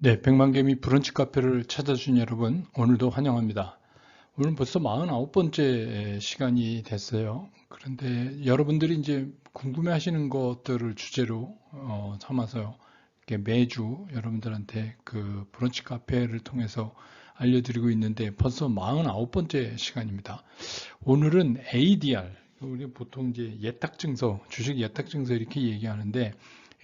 네, 백만개미 브런치 카페를 찾아주신 여러분, 오늘도 환영합니다. 오늘 벌써 49번째 시간이 됐어요. 그런데 여러분들이 이제 궁금해 하시는 것들을 주제로 삼아서 이렇게 매주 여러분들한테 그 브런치 카페를 통해서 알려드리고 있는데 벌써 49번째 시간입니다. 오늘은 ADR, 우리 보통 이제 예탁증서, 주식 예탁증서 이렇게 얘기하는데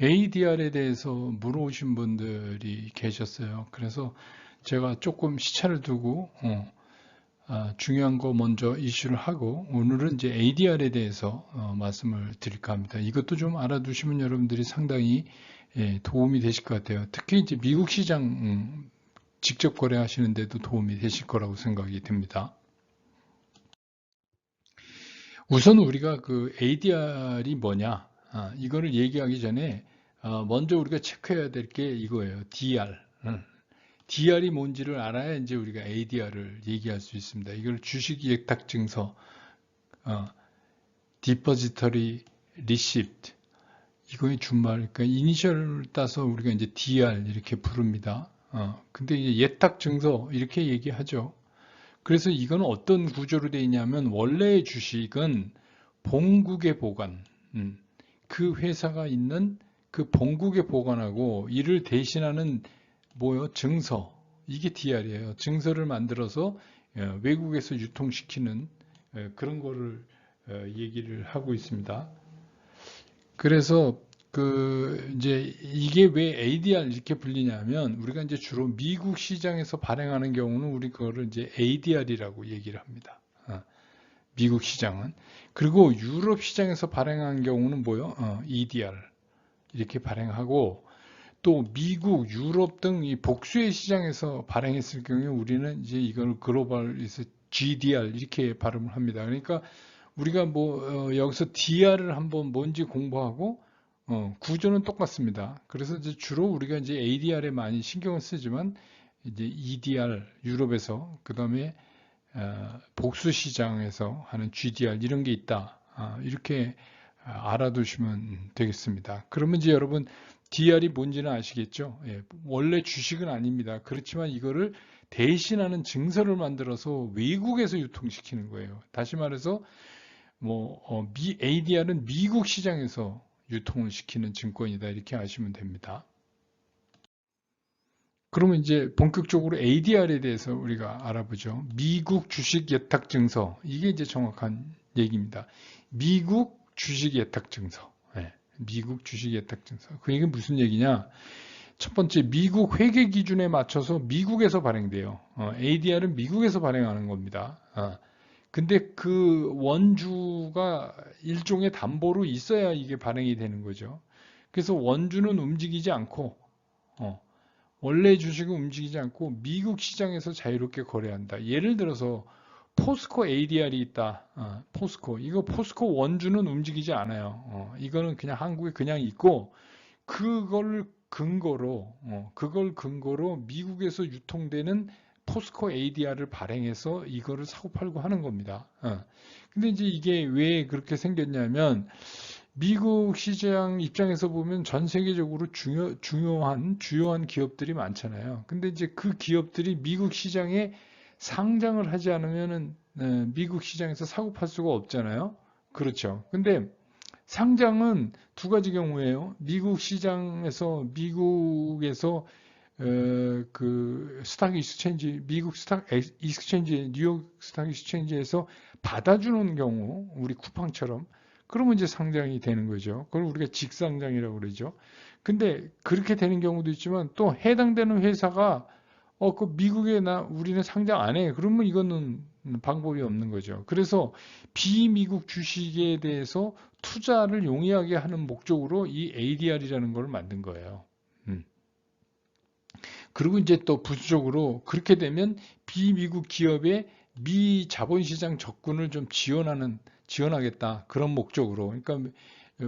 ADR에 대해서 물어오신 분들이 계셨어요. 그래서 제가 조금 시차를 두고 중요한 거 먼저 이슈를 하고 오늘은 이제 ADR에 대해서 말씀을 드릴까 합니다. 이것도 좀 알아두시면 여러분들이 상당히 도움이 되실 것 같아요. 특히 이제 미국 시장 직접 거래하시는데도 도움이 되실 거라고 생각이 듭니다. 우선 우리가 그 ADR이 뭐냐, 이거를 얘기하기 전에 먼저 우리가 체크해야 될 게 이거예요. DR. DR이 뭔지를 알아야 이제 우리가 ADR을 얘기할 수 있습니다. 이걸 주식 예탁증서, Depository Receipt, 이거의 준말, 그러니까 이니셜을 따서 우리가 이제 DR 이렇게 부릅니다. 근데 이제 예탁증서 이렇게 얘기하죠. 그래서 이건 어떤 구조로 되어 있냐면 원래의 주식은 본국에 보관, 그 회사가 있는 그 본국에 보관하고 이를 대신하는 뭐요? 증서. 이게 DR이에요. 증서를 만들어서 외국에서 유통시키는 그런 거를 얘기를 하고 있습니다. 그래서 그 이제 이게 왜 ADR 이렇게 불리냐면 우리가 이제 주로 미국 시장에서 발행하는 경우는 우리 그거를 이제 ADR이라고 얘기를 합니다. 미국 시장은. 그리고 유럽 시장에서 발행한 경우는 뭐요? EDR 이렇게 발행하고 또 미국, 유럽 등 이 복수의 시장에서 발행했을 경우에 우리는 이제 이걸 글로벌에서 GDR 이렇게 발음을 합니다. 그러니까 우리가 뭐 여기서 DR을 한번 뭔지 공부하고 구조는 똑같습니다. 그래서 이제 주로 우리가 이제 ADR에 많이 신경을 쓰지만 이제 EDR 유럽에서 그 다음에 복수 시장에서 하는 GDR 이런 게 있다. 이렇게 알아두시면 되겠습니다. 그러면 이제 여러분 DR이 뭔지는 아시겠죠? 예, 원래 주식은 아닙니다. 그렇지만 이거를 대신하는 증서를 만들어서 외국에서 유통시키는 거예요. 다시 말해서 뭐 ADR은 미국 시장에서 유통을 시키는 증권이다 이렇게 아시면 됩니다. 그러면 이제 본격적으로 ADR에 대해서 우리가 알아보죠. 미국 주식 예탁 증서. 이게 이제 정확한 얘기입니다. 미국 주식 예탁 증서. 네, 미국 주식 예탁 증서. 그 얘기는 무슨 얘기냐? 첫 번째, 미국 회계 기준에 맞춰서 미국에서 발행돼요. ADR은 미국에서 발행하는 겁니다. 근데 그 원주가 일종의 담보로 있어야 이게 발행이 되는 거죠. 그래서 원주는 움직이지 않고, 원래 주식은 움직이지 않고 미국 시장에서 자유롭게 거래한다. 예를 들어서 포스코 ADR이 있다. 포스코. 이거 포스코 원주는 움직이지 않아요. 이거는 그냥 한국에 그냥 있고 그걸 근거로 미국에서 유통되는 포스코 ADR을 발행해서 이거를 사고 팔고 하는 겁니다. 근데 이제 이게 왜 그렇게 생겼냐면 미국 시장 입장에서 보면 전 세계적으로 주요한 기업들이 많잖아요. 근데 이제 그 기업들이 미국 시장에 상장을 하지 않으면은 미국 시장에서 사고 팔 수가 없잖아요. 그렇죠. 근데 상장은 두 가지 경우예요. 미국에서 그 스탁 익스체인지, 미국 스탁 익스체인지, 뉴욕 스탁 익스체인지에서 받아주는 경우, 우리 쿠팡처럼 그러면 이제 상장이 되는 거죠. 그걸 우리가 직상장이라고 그러죠. 근데 그렇게 되는 경우도 있지만 또 해당되는 회사가 그 미국에 우리는 상장 안 해. 그러면 이거는 방법이 없는 거죠. 그래서 비미국 주식에 대해서 투자를 용이하게 하는 목적으로 이 ADR이라는 걸 만든 거예요. 그리고 이제 또 부수적으로 그렇게 되면 비미국 기업의 미 자본시장 접근을 좀 지원하겠다. 그런 목적으로. 그러니까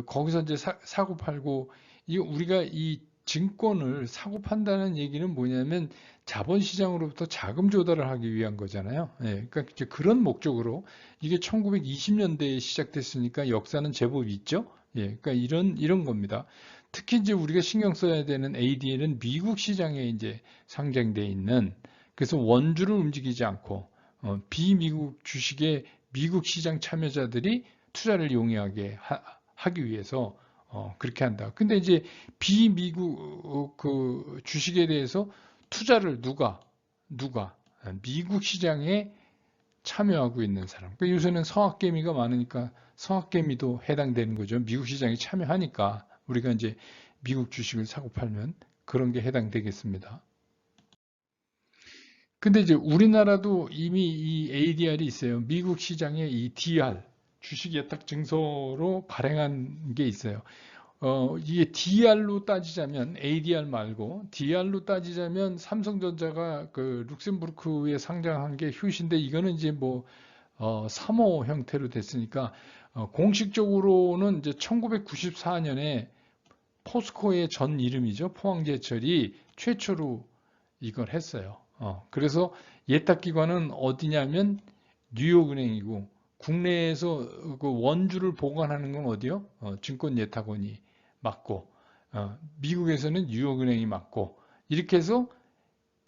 거기서 이제 사고 팔고, 우리가 이 증권을 사고 판다는 얘기는 뭐냐면 자본시장으로부터 자금 조달을 하기 위한 거잖아요. 예, 그러니까 이제 그런 목적으로 이게 1920년대에 시작됐으니까 역사는 제법 있죠. 예, 그러니까 이런 겁니다. 특히 이제 우리가 신경 써야 되는 ADR은 미국 시장에 이제 상장돼 있는, 그래서 원주를 움직이지 않고 비미국 주식에 미국 시장 참여자들이 투자를 용이하게 하기 위해서 그렇게 한다. 근데 이제 비미국 그 주식에 대해서 투자를 누가 미국 시장에 참여하고 있는 사람. 그러니까 요새는 성학개미가 많으니까 성학개미도 해당되는 거죠. 미국 시장에 참여하니까 우리가 이제 미국 주식을 사고 팔면 그런 게 해당되겠습니다. 근데 이제 우리나라도 이미 이 ADR이 있어요. 미국 시장에 이 DR, 주식 예탁 증서로 발행한 게 있어요. 이게 DR로 따지자면 ADR 말고 DR로 따지자면 삼성전자가 그 룩셈부르크에 상장한 게 휴시인데 이거는 이제 뭐 3호 형태로 됐으니까 공식적으로는 이제 1994년에 포스코의 전 이름이죠. 포항제철이 최초로 이걸 했어요. 그래서 예탁기관은 어디냐면 뉴욕은행이고 국내에서 그 원주를 보관하는 건 어디요? 증권예탁원이 맡고 미국에서는 뉴욕은행이 맡고 이렇게 해서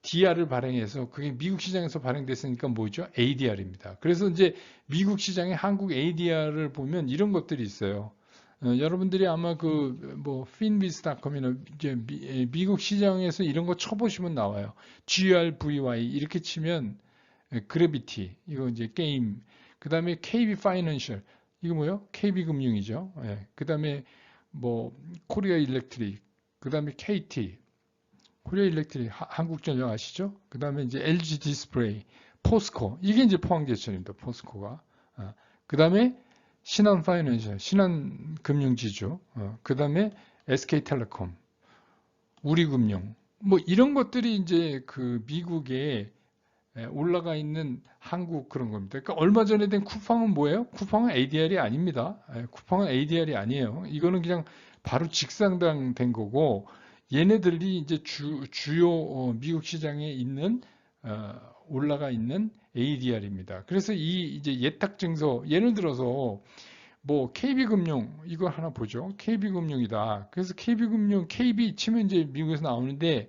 DR을 발행해서 그게 미국 시장에서 발행됐으니까 뭐죠? ADR입니다. 그래서 이제 미국 시장에 한국 ADR을 보면 이런 것들이 있어요. 여러분들이 아마 그 뭐 finviz.com이나 이제 미국 시장에서 이런 거 쳐보시면 나와요. GRVY 이렇게 치면 그래비티 이거 이제 게임. 그다음에 KB 파이낸셜 이거 뭐요? KB 금융이죠. 예. 그다음에 뭐 코리아 일렉트릭, 그다음에 KT, 코리아 일렉트릭 한국전력 아시죠? 그다음에 이제 LG 디스플레이, 포스코 이게 이제 포항제철입니다. 포스코가. 그다음에 신한 파이낸셜, 신한 금융지주, 그 다음에 SK텔레콤, 우리금융, 뭐 이런 것들이 이제 그 미국에 올라가 있는 한국 그런 겁니다. 그러니까 얼마 전에 된 쿠팡은 뭐예요? 쿠팡은 ADR이 아닙니다. 쿠팡은 ADR이 아니에요. 이거는 그냥 바로 직상당 된 거고, 얘네들이 이제 주요 미국 시장에 있는 올라가 있는 ADR입니다. 그래서 이 이제 예탁증서 예를 들어서 뭐 KB금융 이거 하나 보죠. KB금융이다. 그래서 KB금융 KB 치면 이제 미국에서 나오는데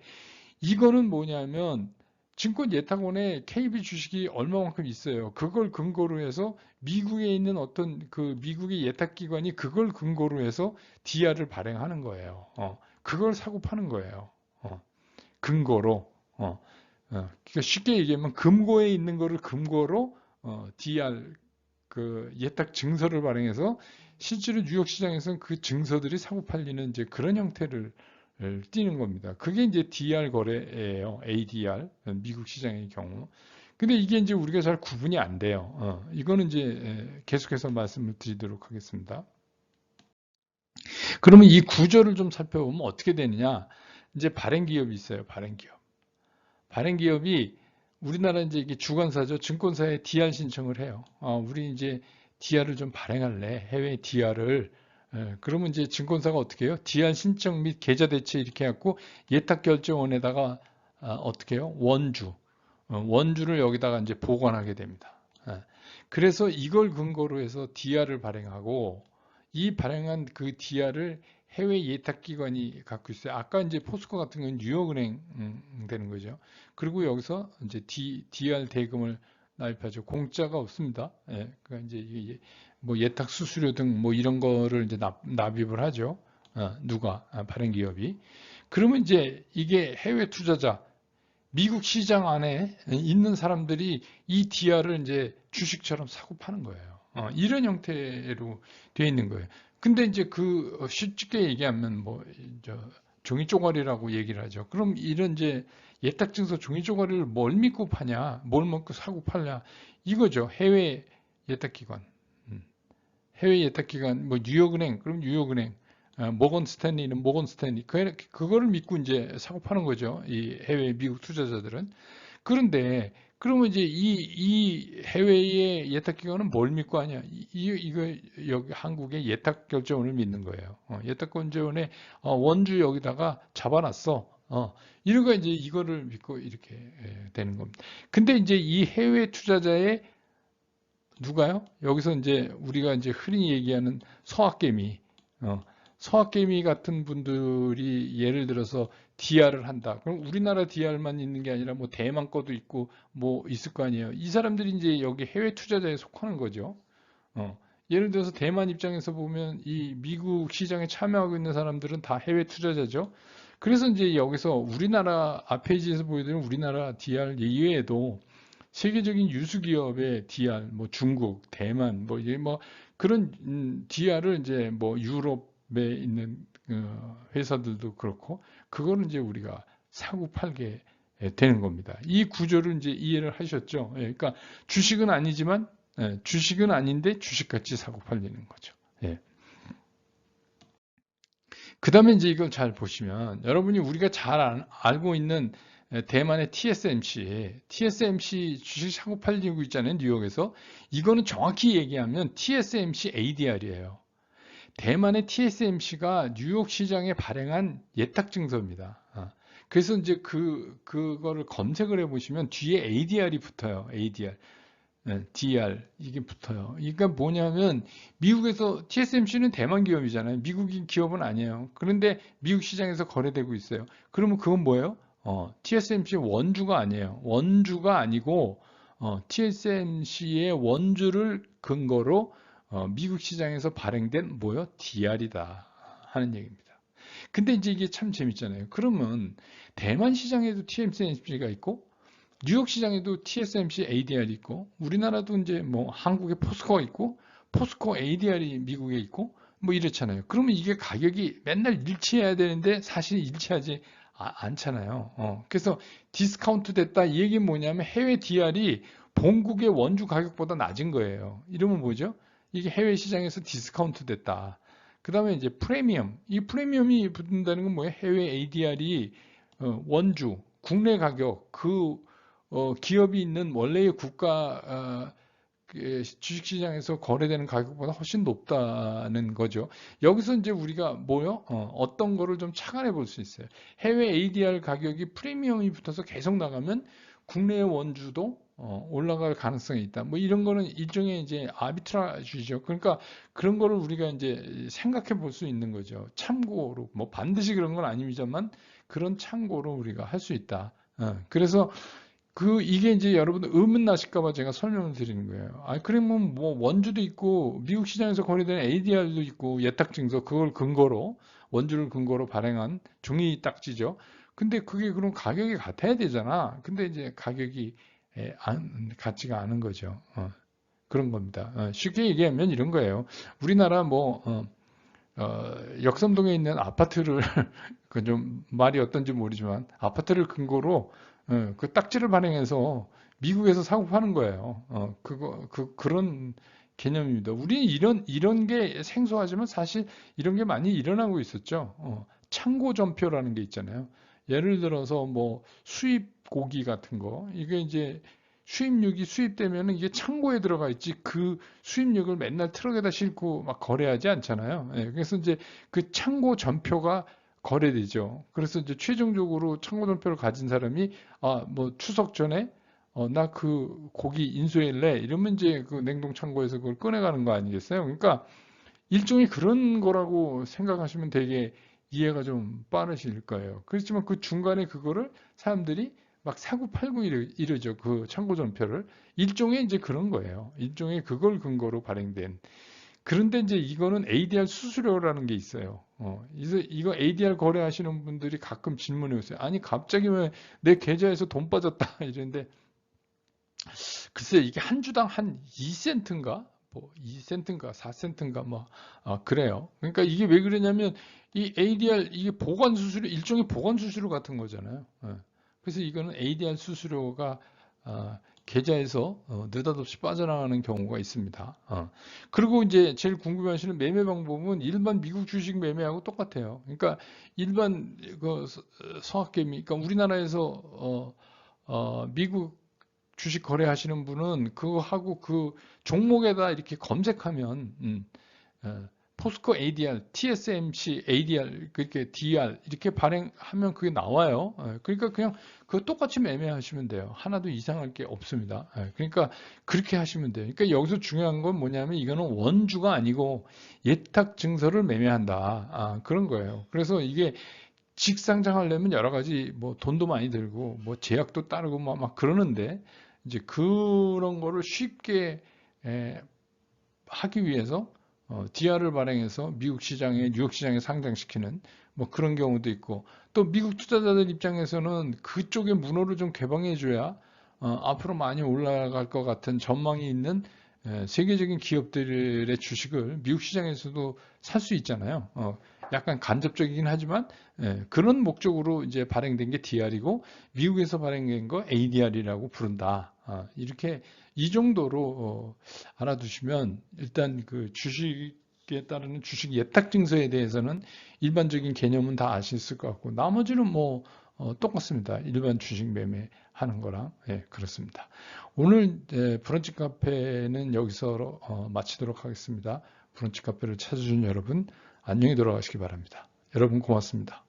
이거는 뭐냐면 증권예탁원에 KB 주식이 얼마만큼 있어요. 그걸 근거로 해서 미국에 있는 어떤 그 미국의 예탁기관이 그걸 근거로 해서 DR을 발행하는 거예요. 그걸 사고 파는 거예요. 근거로. 그러니까 쉽게 얘기하면 금고에 있는 거를 금고로 DR 그 예탁 증서를 발행해서 실제로 뉴욕 시장에서는 그 증서들이 사고 팔리는 이제 그런 형태를 띠는 겁니다. 그게 이제 DR 거래예요. ADR 미국 시장의 경우. 근데 이게 이제 우리가 잘 구분이 안 돼요. 이거는 이제 계속해서 말씀을 드리도록 하겠습니다. 그러면 이 구조를 좀 살펴보면 어떻게 되느냐? 이제 발행 기업이 있어요. 발행 기업. 발행 기업이 우리나라 이제 이게 주관사죠. 증권사에 DR 신청을 해요. 우리 이제 DR을 좀 발행할래. 해외 DR을. 그러면 이제 증권사가 어떻게 해요? DR 신청 및 계좌 대체 이렇게 해갖고 예탁결제원에다가 어떻게 해요? 원주를 여기다가 이제 보관하게 됩니다. 그래서 이걸 근거로 해서 DR을 발행하고 이 발행한 그 DR을 해외 예탁기관이 갖고 있어요. 아까 이제 포스코 같은 경우는 뉴욕은행 되는 거죠. 그리고 여기서 이제 DR 대금을 납입하죠. 공짜가 없습니다. 그러니까 이제 이게 뭐 예탁 수수료 등 뭐 이런 거를 이제 납입을 하죠. 누가 발행 기업이. 그러면 이제 이게 해외 투자자 미국 시장 안에 있는 사람들이 이 DR을 이제 주식처럼 사고 파는 거예요. 이런 형태로 되어 있는 거예요. 근데 이제 그 쉽게 얘기하면 뭐 종이 쪼가리라고 얘기를 하죠. 그럼 이런 이제 예탁증서 종이 쪼가리를 뭘 믿고 파냐, 뭘 먹고 사고 팔냐 이거죠. 해외 예탁기관, 해외 예탁기관 뭐 뉴욕은행, 그럼 뉴욕은행, 모건 스탠리는 모건 스탠리 그거를 믿고 이제 사고 파는 거죠. 이 해외 미국 투자자들은. 그런데 그러면 이제 이 해외의 예탁기관은 뭘 믿고 하냐? 이거 여기 한국의 예탁결제원을 믿는 거예요. 예탁결제원에 원주 여기다가 잡아놨어. 이러니까 이제 이거를 믿고 이렇게 되는 겁니다. 근데 이제 이 해외 투자자의 누가요? 여기서 이제 우리가 이제 흔히 얘기하는 서학개미, 서학개미 같은 분들이 예를 들어서 DR을 한다. 그럼 우리나라 DR만 있는 게 아니라 뭐 대만 거도 있고 뭐 있을 거 아니에요. 이 사람들이 이제 여기 해외 투자자에 속하는 거죠. 예를 들어서 대만 입장에서 보면 이 미국 시장에 참여하고 있는 사람들은 다 해외 투자자죠. 그래서 이제 여기서 우리나라 앞페이지에서 보여드리는 우리나라 DR 이외에도 세계적인 유수 기업의 DR, 뭐 중국, 대만, 뭐 이게 뭐 그런 DR을 이제 뭐 유럽에 있는 회사들도 그렇고 그거는 이제 우리가 사고 팔게 되는 겁니다. 이 구조를 이제 이해를 하셨죠? 예, 그러니까 주식은 아니지만 주식은 아닌데 주식같이 사고 팔리는 거죠. 예. 그 다음에 이제 이걸 잘 보시면 여러분이 우리가 잘 알고 있는 대만의 TSMC 주식 사고 팔리고 있잖아요. 뉴욕에서. 이거는 정확히 얘기하면 TSMC ADR이에요. 대만의 TSMC가 뉴욕 시장에 발행한 예탁 증서입니다. 그래서 이제 그거를 검색을 해보시면 뒤에 ADR이 붙어요. ADR. DR 이게 붙어요. 그러니까 뭐냐면 미국에서 TSMC는 대만 기업이잖아요. 미국 기업은 아니에요. 그런데 미국 시장에서 거래되고 있어요. 그러면 그건 뭐예요? TSMC 원주가 아니에요. 원주가 아니고 TSMC의 원주를 근거로 미국 시장에서 발행된 뭐요? DR이다 하는 얘기입니다. 근데 이제 이게 참 재밌잖아요. 그러면 대만 시장에도 TSMC가 있고 뉴욕 시장에도 TSMC ADR이 있고 우리나라도 이제 뭐 한국에 포스코가 있고 포스코 ADR이 미국에 있고 뭐 이렇잖아요. 그러면 이게 가격이 맨날 일치해야 되는데 사실 일치하지 않잖아요. 그래서 디스카운트 됐다 이 얘기는 뭐냐면 해외 DR이 본국의 원주 가격보다 낮은 거예요. 이러면 뭐죠? 이게 해외 시장에서 디스카운트 됐다. 그 다음에 이제 프리미엄. 이 프리미엄이 붙는다는 건 뭐예요? 해외 ADR이 원주 국내 가격 기업이 있는 원래의 국가 주식시장에서 거래되는 가격보다 훨씬 높다는 거죠. 여기서 이제 우리가 뭐요? 어떤 거를 좀 착안해 볼 수 있어요. 해외 ADR 가격이 프리미엄이 붙어서 계속 나가면 국내의 원주도 올라갈 가능성이 있다. 뭐 이런 거는 일종의 이제 아비트라주죠. 그러니까 그런 거를 우리가 이제 생각해 볼 수 있는 거죠. 참고로 뭐 반드시 그런 건 아니지만 그런 참고로 우리가 할 수 있다. 그래서 이게 이제 여러분들 의문 나실까봐 제가 설명을 드리는 거예요. 그러면 뭐 원주도 있고, 미국 시장에서 거래되는 ADR도 있고, 예탁증서, 그걸 근거로, 원주를 근거로 발행한 종이 딱지죠. 근데 그게 그럼 가격이 같아야 되잖아. 근데 이제 가격이 같지가 않은 거죠. 그런 겁니다. 쉽게 얘기하면 이런 거예요. 우리나라 역삼동에 있는 아파트를, 그 좀 말이 어떤지 모르지만, 아파트를 근거로 그 딱지를 발행해서 미국에서 사고 파는 거예요. 그런 개념입니다. 우리는 이런 게 생소하지만 사실 이런 게 많이 일어나고 있었죠. 창고 전표라는 게 있잖아요. 예를 들어서 뭐 수입 고기 같은 거, 이게 이제 수입육이 수입되면 이게 창고에 들어가 있지 그 수입육을 맨날 트럭에다 싣고 막 거래하지 않잖아요. 그래서 이제 그 창고 전표가 거래되죠. 그래서 이제 최종적으로 창고전표를 가진 사람이 뭐 추석 전에 나 그 고기 인수할래 이러면 이제 그 냉동 창고에서 그걸 꺼내가는 거 아니겠어요? 그러니까 일종의 그런 거라고 생각하시면 되게 이해가 좀 빠르실 거예요. 그렇지만 그 중간에 그거를 사람들이 막 사고 팔고 이러죠. 그 창고전표를 일종의 이제 그런 거예요. 일종의 그걸 근거로 발행된. 그런데 이제 이거는 ADR 수수료라는 게 있어요. 이거 ADR 거래하시는 분들이 가끔 질문해 오세요. 아니, 갑자기 왜 내 계좌에서 돈 빠졌다 이러는데, 글쎄 이게 한 주당 한 2센트인가? 뭐 2센트인가 4센트인가 뭐 그래요. 그러니까 이게 왜 그러냐면 이 ADR 이게 보관 수수료 일종의 보관 수수료 같은 거잖아요. 그래서 이거는 ADR 수수료가 계좌에서 느닷없이 빠져나가는 경우가 있습니다. 그리고 이제 제일 궁금해하시는 매매 방법은 일반 미국 주식 매매하고 똑같아요. 그러니까 일반 그 서학개미, 그러니까 우리나라에서 미국 주식 거래하시는 분은 그거 하고 그 종목에다 이렇게 검색하면 포스코 ADR, TSMC ADR, 그렇게 DR 이렇게 발행하면 그게 나와요. 그러니까 그냥 그거 똑같이 매매하시면 돼요. 하나도 이상할 게 없습니다. 그러니까 그렇게 하시면 돼요. 그러니까 여기서 중요한 건 뭐냐면 이거는 원주가 아니고 예탁 증서를 매매한다. 그런 거예요. 그래서 이게 직상장하려면 여러 가지 뭐 돈도 많이 들고 뭐 제약도 따르고 막 그러는데 이제 그런 거를 쉽게 하기 위해서 DR을 발행해서 미국 시장에 뉴욕 시장에 상장시키는 뭐 그런 경우도 있고 또 미국 투자자들 입장에서는 그쪽의 문호를 좀 개방해 줘야 앞으로 많이 올라갈 것 같은 전망이 있는 세계적인 기업들의 주식을 미국 시장에서도 살 수 있잖아요. 약간 간접적이긴 하지만 그런 목적으로 이제 발행된 게 DR이고 미국에서 발행된 거 ADR이라고 부른다. 이렇게 이 정도로 알아두시면 일단 그 주식에 따르는 주식 예탁 증서에 대해서는 일반적인 개념은 다 아실 것 같고 나머지는 뭐 똑같습니다. 일반 주식 매매하는 거랑 그렇습니다. 오늘 브런치 카페는 여기서 마치도록 하겠습니다. 브런치 카페를 찾아준 여러분 안녕히 돌아가시기 바랍니다. 여러분 고맙습니다.